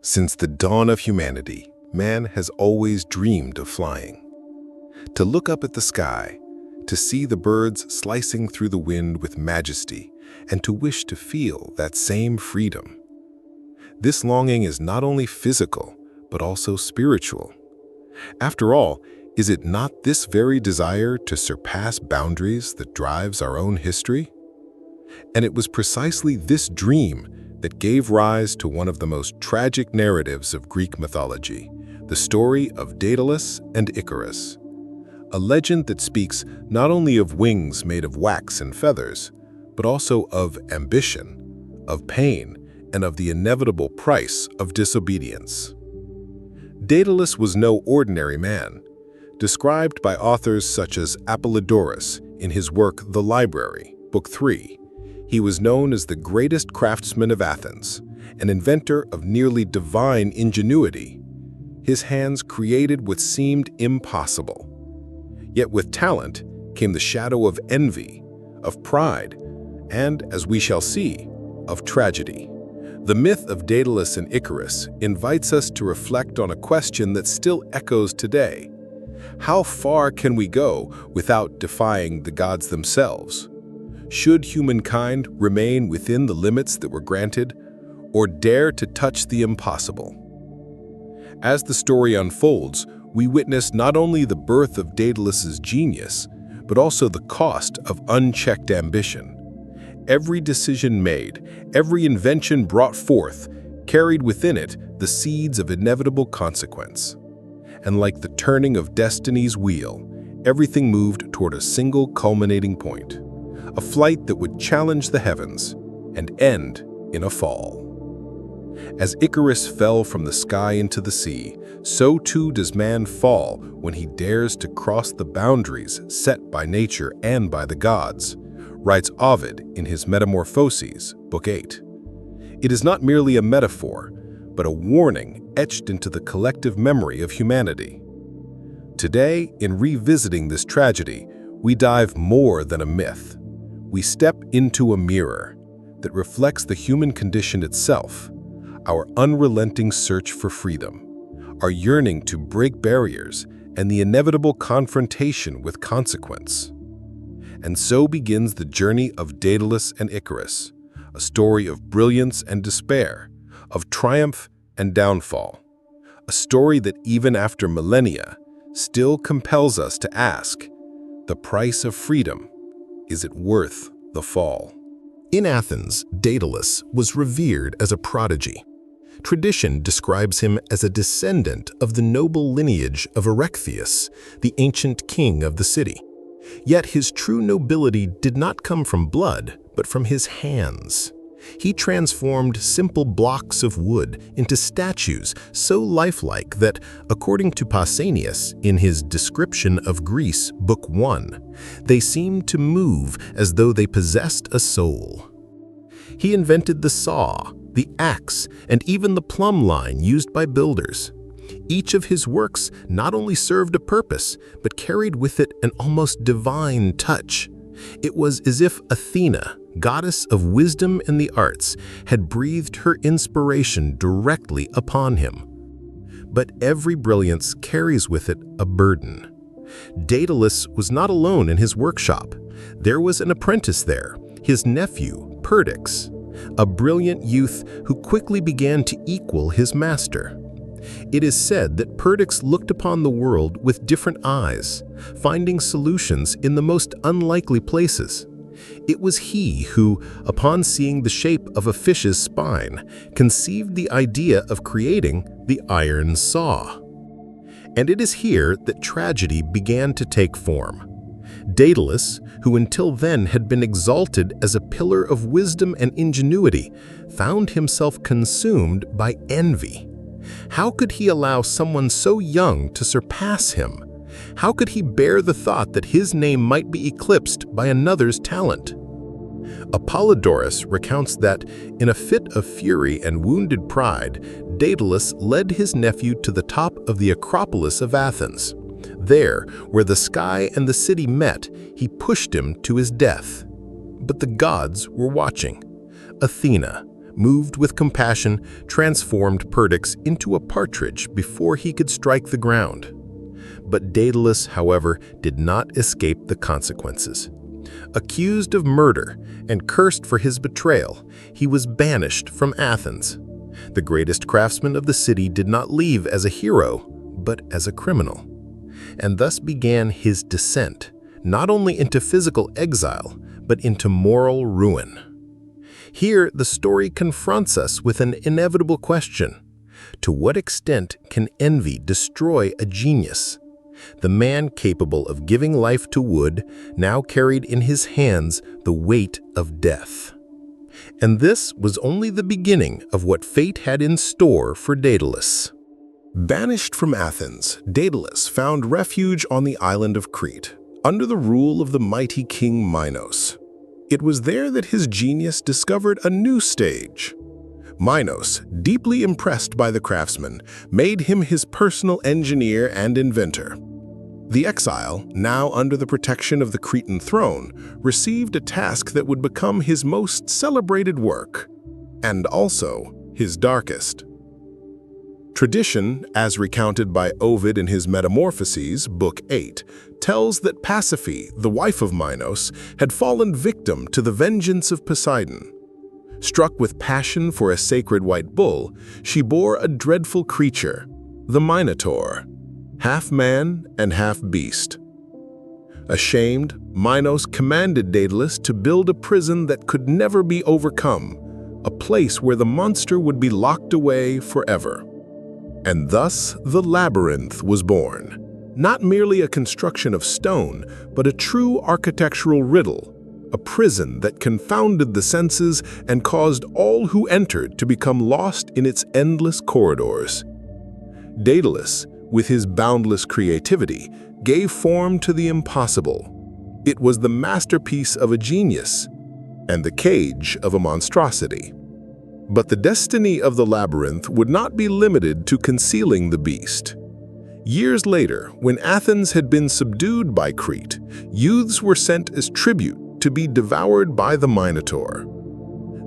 Since the dawn of humanity, man has always dreamed of flying. To look up at the sky, to see the birds slicing through the wind with majesty, and to wish to feel that same freedom. This longing is not only physical, but also spiritual. After all, is it not this very desire to surpass boundaries that drives our own history? And it was precisely this dream that gave rise to one of the most tragic narratives of Greek mythology, the story of Daedalus and Icarus. A legend that speaks not only of wings made of wax and feathers, but also of ambition, of pain, and of the inevitable price of disobedience. Daedalus was no ordinary man. Described by authors such as Apollodorus in his work The Library, Book 3, he was known as the greatest craftsman of Athens, an inventor of nearly divine ingenuity. His hands created what seemed impossible. Yet with talent came the shadow of envy, of pride, and, as we shall see, of tragedy. The myth of Daedalus and Icarus invites us to reflect on a question that still echoes today. How far can we go without defying the gods themselves? Should humankind remain within the limits that were granted, or dare to touch the impossible? As the story unfolds, we witness not only the birth of Daedalus's genius, but also the cost of unchecked ambition. Every decision made, every invention brought forth, carried within it the seeds of inevitable consequence. And like the turning of destiny's wheel, everything moved toward a single culminating point, a flight that would challenge the heavens and end in a fall. As Icarus fell from the sky into the sea, so too does man fall when he dares to cross the boundaries set by nature and by the gods, writes Ovid in his Metamorphoses, Book 8. It is not merely a metaphor, but a warning etched into the collective memory of humanity. Today, in revisiting this tragedy, we dive more than a myth. We step into a mirror that reflects the human condition itself, our unrelenting search for freedom, our yearning to break barriers, and the inevitable confrontation with consequence. And so begins the journey of Daedalus and Icarus, a story of brilliance and despair, of triumph and downfall, a story that even after millennia still compels us to ask, the price of freedom, is it worth the fall? In Athens, Daedalus was revered as a prodigy. Tradition describes him as a descendant of the noble lineage of Erechtheus, the ancient king of the city. Yet his true nobility did not come from blood, but from his hands. He transformed simple blocks of wood into statues so lifelike that, according to Pausanias in his Description of Greece, Book 1, they seemed to move as though they possessed a soul. He invented the saw, the axe, and even the plumb line used by builders. Each of his works not only served a purpose, but carried with it an almost divine touch. It was as if Athena, goddess of wisdom and the arts, had breathed her inspiration directly upon him. But every brilliance carries with it a burden. Daedalus was not alone in his workshop. There was an apprentice there, his nephew, Perdix, a brilliant youth who quickly began to equal his master. It is said that Perdix looked upon the world with different eyes, finding solutions in the most unlikely places. It was he who, upon seeing the shape of a fish's spine, conceived the idea of creating the iron saw. And it is here that tragedy began to take form. Daedalus, who until then had been exalted as a pillar of wisdom and ingenuity, found himself consumed by envy. How could he allow someone so young to surpass him? How could he bear the thought that his name might be eclipsed by another's talent? Apollodorus recounts that, in a fit of fury and wounded pride, Daedalus led his nephew to the top of the Acropolis of Athens. There, where the sky and the city met, he pushed him to his death. But the gods were watching. Athena, moved with compassion, transformed Perdix into a partridge before he could strike the ground. But Daedalus, however, did not escape the consequences. Accused of murder and cursed for his betrayal, he was banished from Athens. The greatest craftsman of the city did not leave as a hero, but as a criminal. And thus began his descent, not only into physical exile, but into moral ruin. Here, the story confronts us with an inevitable question. To what extent can envy destroy a genius? The man capable of giving life to wood now carried in his hands the weight of death. And this was only the beginning of what fate had in store for Daedalus. Banished from Athens, Daedalus found refuge on the island of Crete, under the rule of the mighty king Minos. It was there that his genius discovered a new stage. Minos, deeply impressed by the craftsman, made him his personal engineer and inventor. The exile, now under the protection of the Cretan throne, received a task that would become his most celebrated work, and also his darkest. Tradition, as recounted by Ovid in his Metamorphoses, Book 8, tells that Pasiphae, the wife of Minos, had fallen victim to the vengeance of Poseidon. Struck with passion for a sacred white bull, she bore a dreadful creature, the Minotaur, half man and half beast. Ashamed, Minos commanded Daedalus to build a prison that could never be overcome, a place where the monster would be locked away forever. And thus the Labyrinth was born, not merely a construction of stone, but a true architectural riddle, a prison that confounded the senses and caused all who entered to become lost in its endless corridors. Daedalus, with his boundless creativity, gave form to the impossible. It was the masterpiece of a genius and the cage of a monstrosity. But the destiny of the labyrinth would not be limited to concealing the beast. Years later, when Athens had been subdued by Crete, youths were sent as tribute to be devoured by the Minotaur.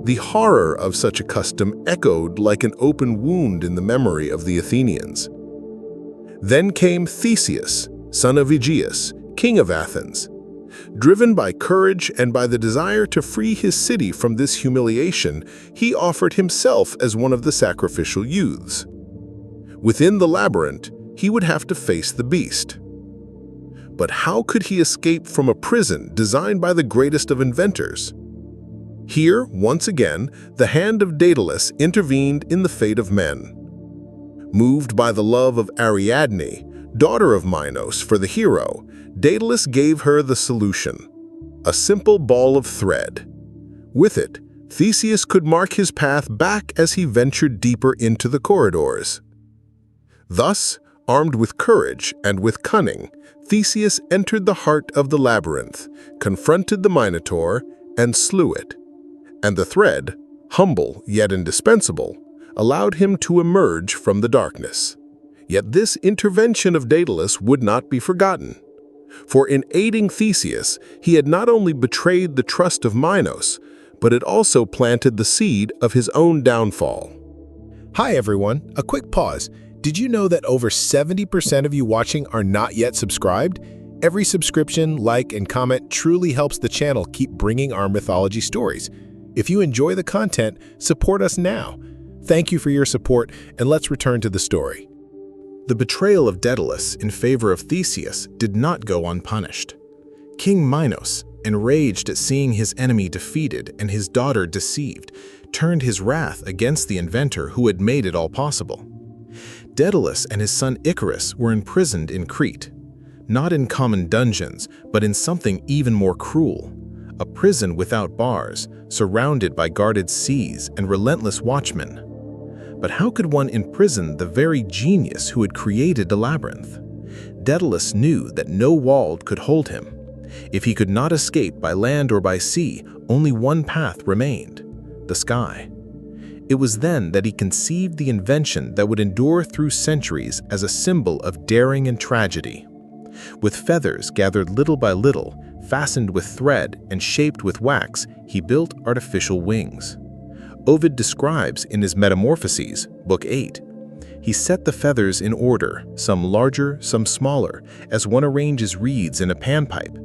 The horror of such a custom echoed like an open wound in the memory of the Athenians. Then came Theseus, son of Aegeus, king of Athens. Driven by courage and by the desire to free his city from this humiliation, he offered himself as one of the sacrificial youths. Within the labyrinth, he would have to face the beast. But how could he escape from a prison designed by the greatest of inventors? Here, once again, the hand of Daedalus intervened in the fate of men. Moved by the love of Ariadne, daughter of Minos, for the hero, Daedalus gave her the solution, a simple ball of thread. With it, Theseus could mark his path back as he ventured deeper into the corridors. Thus, armed with courage and with cunning, Theseus entered the heart of the labyrinth, confronted the Minotaur, and slew it. And the thread, humble yet indispensable, allowed him to emerge from the darkness. Yet this intervention of Daedalus would not be forgotten. For in aiding Theseus, he had not only betrayed the trust of Minos, but had also planted the seed of his own downfall. Hi everyone, a quick pause. Did you know that over 70% of you watching are not yet subscribed? Every subscription, like, and comment truly helps the channel keep bringing our mythology stories. If you enjoy the content, support us now. Thank you for your support, and let's return to the story. The betrayal of Daedalus in favor of Theseus did not go unpunished. King Minos, enraged at seeing his enemy defeated and his daughter deceived, turned his wrath against the inventor who had made it all possible. Daedalus and his son Icarus were imprisoned in Crete, not in common dungeons, but in something even more cruel, a prison without bars, surrounded by guarded seas and relentless watchmen. But how could one imprison the very genius who had created the labyrinth? Daedalus knew that no wall could hold him. If he could not escape by land or by sea, only one path remained: the sky. It was then that he conceived the invention that would endure through centuries as a symbol of daring and tragedy. With feathers gathered little by little, fastened with thread and shaped with wax, he built artificial wings. Ovid describes in his Metamorphoses, Book 8. He set the feathers in order, some larger, some smaller, as one arranges reeds in a panpipe,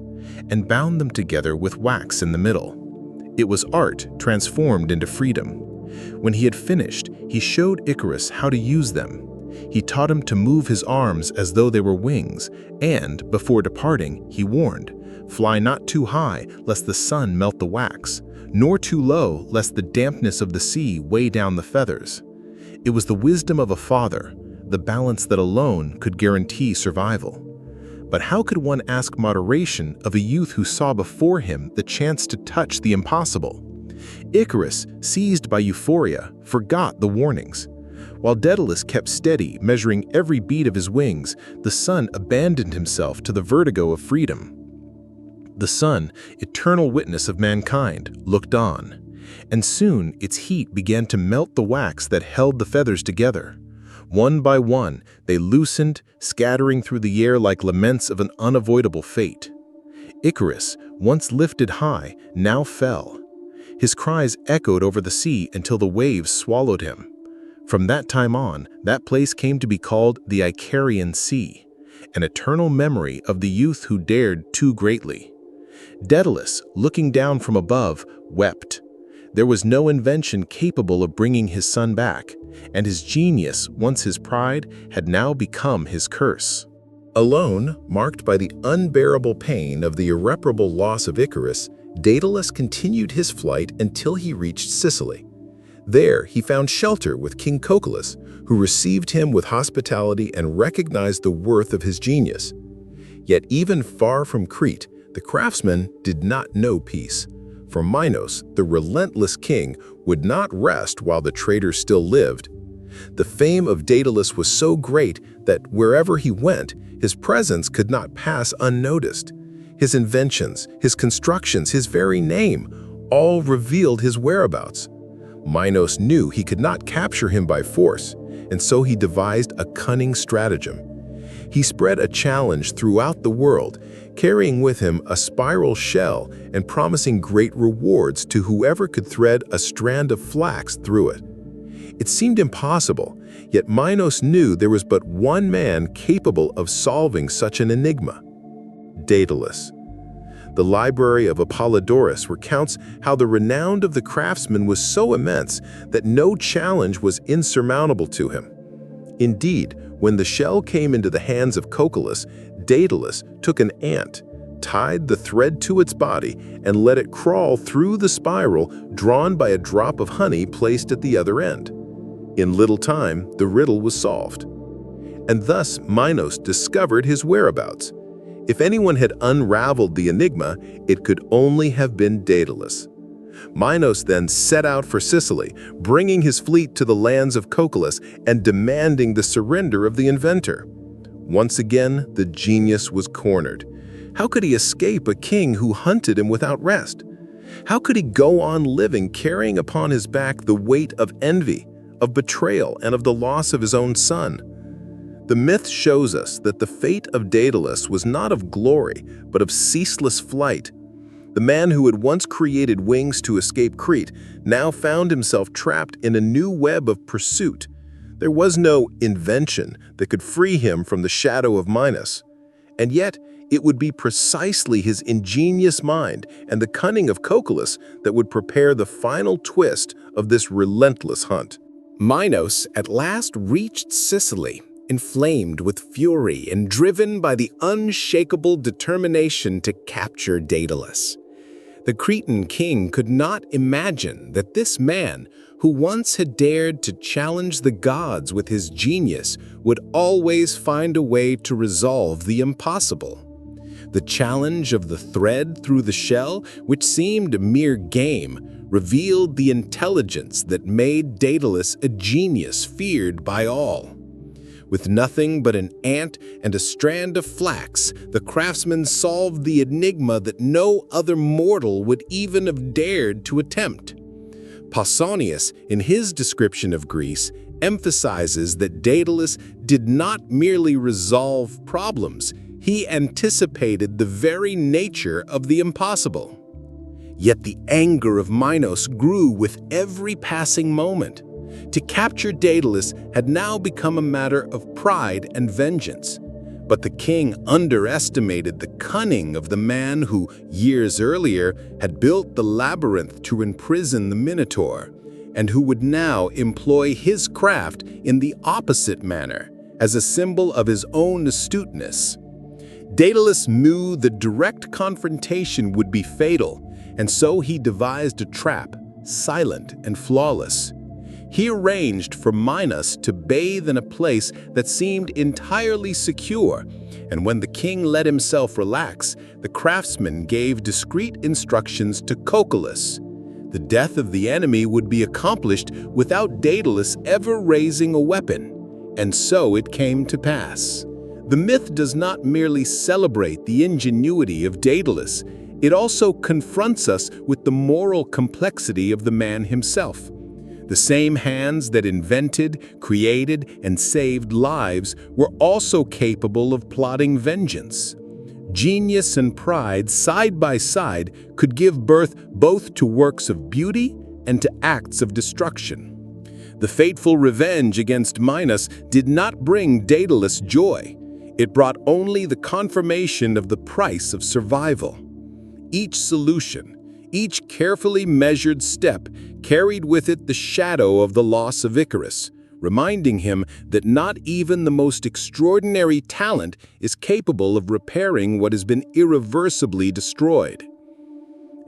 and bound them together with wax in the middle. It was art transformed into freedom. When he had finished, he showed Icarus how to use them. He taught him to move his arms as though they were wings, and, before departing, he warned, "Fly not too high, lest the sun melt the wax, nor too low, lest the dampness of the sea weigh down the feathers." It was the wisdom of a father, the balance that alone could guarantee survival. But how could one ask moderation of a youth who saw before him the chance to touch the impossible? Icarus, seized by euphoria, forgot the warnings. While Daedalus kept steady, measuring every beat of his wings, the sun abandoned himself to the vertigo of freedom. The sun, eternal witness of mankind, looked on, and soon its heat began to melt the wax that held the feathers together. One by one, they loosened, scattering through the air like laments of an unavoidable fate. Icarus, once lifted high, now fell. His cries echoed over the sea until the waves swallowed him. From that time on, that place came to be called the Icarian Sea, an eternal memory of the youth who dared too greatly. Daedalus, looking down from above, wept. There was no invention capable of bringing his son back, and his genius, once his pride, had now become his curse. Alone, marked by the unbearable pain of the irreparable loss of Icarus, Daedalus continued his flight until he reached Sicily. There, he found shelter with King Cocalus, who received him with hospitality and recognized the worth of his genius. Yet even far from Crete, the craftsman did not know peace. For Minos, the relentless king, would not rest while the traitor still lived. The fame of Daedalus was so great that wherever he went, his presence could not pass unnoticed. His inventions, his constructions, his very name, all revealed his whereabouts. Minos knew he could not capture him by force, and so he devised a cunning stratagem. He spread a challenge throughout the world, carrying with him a spiral shell and promising great rewards to whoever could thread a strand of flax through it. It seemed impossible, yet Minos knew there was but one man capable of solving such an enigma: Daedalus. The library of Apollodorus recounts how the renown of the craftsman was so immense that no challenge was insurmountable to him. Indeed, when the shell came into the hands of Cocalus, Daedalus took an ant, tied the thread to its body, and let it crawl through the spiral drawn by a drop of honey placed at the other end. In little time, the riddle was solved. And thus Minos discovered his whereabouts. If anyone had unraveled the enigma, it could only have been Daedalus. Minos then set out for Sicily, bringing his fleet to the lands of Cocalus and demanding the surrender of the inventor. Once again, the genius was cornered. How could he escape a king who hunted him without rest? How could he go on living, carrying upon his back the weight of envy, of betrayal, and of the loss of his own son? The myth shows us that the fate of Daedalus was not of glory, but of ceaseless flight. The man who had once created wings to escape Crete now found himself trapped in a new web of pursuit. There was no invention that could free him from the shadow of Minos. And yet, it would be precisely his ingenious mind and the cunning of Cocalus that would prepare the final twist of this relentless hunt. Minos at last reached Sicily, inflamed with fury and driven by the unshakable determination to capture Daedalus. The Cretan king could not imagine that this man, who once had dared to challenge the gods with his genius, would always find a way to resolve the impossible. The challenge of the thread through the shell, which seemed a mere game, revealed the intelligence that made Daedalus a genius feared by all. With nothing but an ant and a strand of flax, the craftsman solved the enigma that no other mortal would even have dared to attempt. Pausanias, in his description of Greece, emphasizes that Daedalus did not merely resolve problems, he anticipated the very nature of the impossible. Yet the anger of Minos grew with every passing moment. To capture Daedalus had now become a matter of pride and vengeance. But the king underestimated the cunning of the man who, years earlier, had built the labyrinth to imprison the Minotaur, and who would now employ his craft in the opposite manner, as a symbol of his own astuteness. Daedalus knew the direct confrontation would be fatal, and so he devised a trap, silent and flawless. He arranged for Minos to bathe in a place that seemed entirely secure, and when the king let himself relax, the craftsman gave discreet instructions to Cocalus. The death of the enemy would be accomplished without Daedalus ever raising a weapon, and so it came to pass. The myth does not merely celebrate the ingenuity of Daedalus, it also confronts us with the moral complexity of the man himself. The same hands that invented, created, and saved lives were also capable of plotting vengeance. Genius and pride, side by side, could give birth both to works of beauty and to acts of destruction. The fateful revenge against Minos did not bring Daedalus joy. It brought only the confirmation of the price of survival. Each solution, each carefully measured step carried with it the shadow of the loss of Icarus, reminding him that not even the most extraordinary talent is capable of repairing what has been irreversibly destroyed.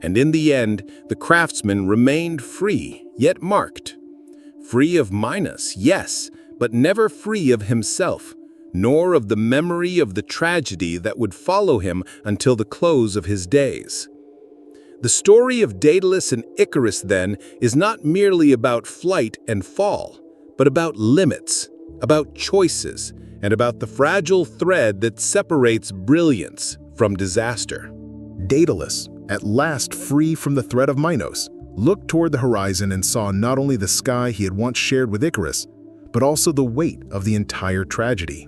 And in the end, the craftsman remained free, yet marked. Free of Minos, yes, but never free of himself, nor of the memory of the tragedy that would follow him until the close of his days. The story of Daedalus and Icarus, then, is not merely about flight and fall, but about limits, about choices, and about the fragile thread that separates brilliance from disaster. Daedalus, at last free from the threat of Minos, looked toward the horizon and saw not only the sky he had once shared with Icarus, but also the weight of the entire tragedy.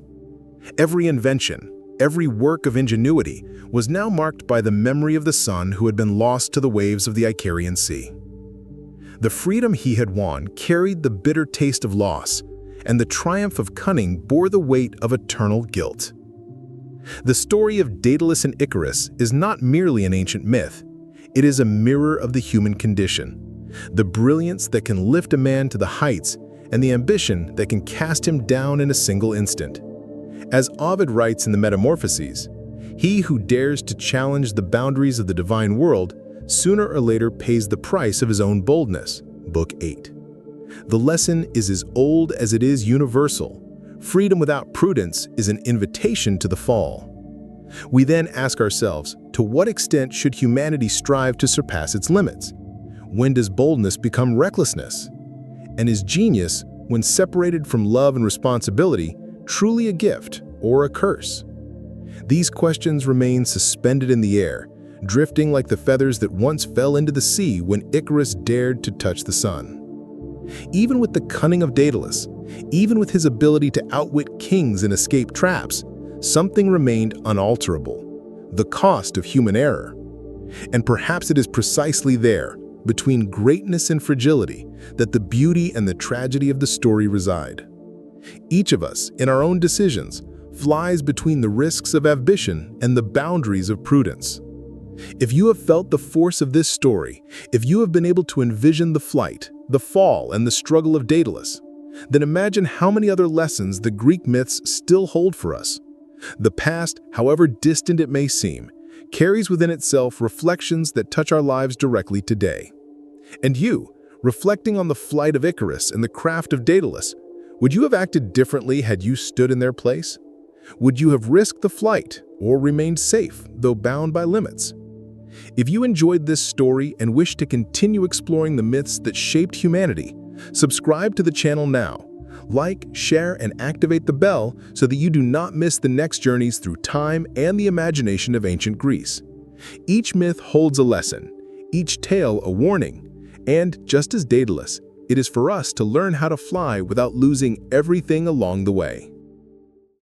Every invention, every work of ingenuity was now marked by the memory of the son who had been lost to the waves of the Icarian Sea. The freedom he had won carried the bitter taste of loss, and the triumph of cunning bore the weight of eternal guilt. The story of Daedalus and Icarus is not merely an ancient myth. It is a mirror of the human condition, the brilliance that can lift a man to the heights and the ambition that can cast him down in a single instant. As Ovid writes in the Metamorphoses, he who dares to challenge the boundaries of the divine world sooner or later pays the price of his own boldness. Book 8. The lesson is as old as it is universal. Freedom without prudence is an invitation to the fall. We then ask ourselves, to what extent should humanity strive to surpass its limits? When does boldness become recklessness? And is genius, when separated from love and responsibility, truly a gift or a curse? These questions remain suspended in the air, drifting like the feathers that once fell into the sea when Icarus dared to touch the sun. Even with the cunning of Daedalus, even with his ability to outwit kings and escape traps, something remained unalterable: the cost of human error. And perhaps it is precisely there, between greatness and fragility, that the beauty and the tragedy of the story reside. Each of us, in our own decisions, flies between the risks of ambition and the boundaries of prudence. If you have felt the force of this story, if you have been able to envision the flight, the fall, and the struggle of Daedalus, then imagine how many other lessons the Greek myths still hold for us. The past, however distant it may seem, carries within itself reflections that touch our lives directly today. And you, reflecting on the flight of Icarus and the craft of Daedalus, would you have acted differently had you stood in their place? Would you have risked the flight or remained safe, though bound by limits? If you enjoyed this story and wish to continue exploring the myths that shaped humanity, subscribe to the channel now. Like, share, and activate the bell so that you do not miss the next journeys through time and the imagination of ancient Greece. Each myth holds a lesson, each tale a warning, and, just as Daedalus, it is for us to learn how to fly without losing everything along the way.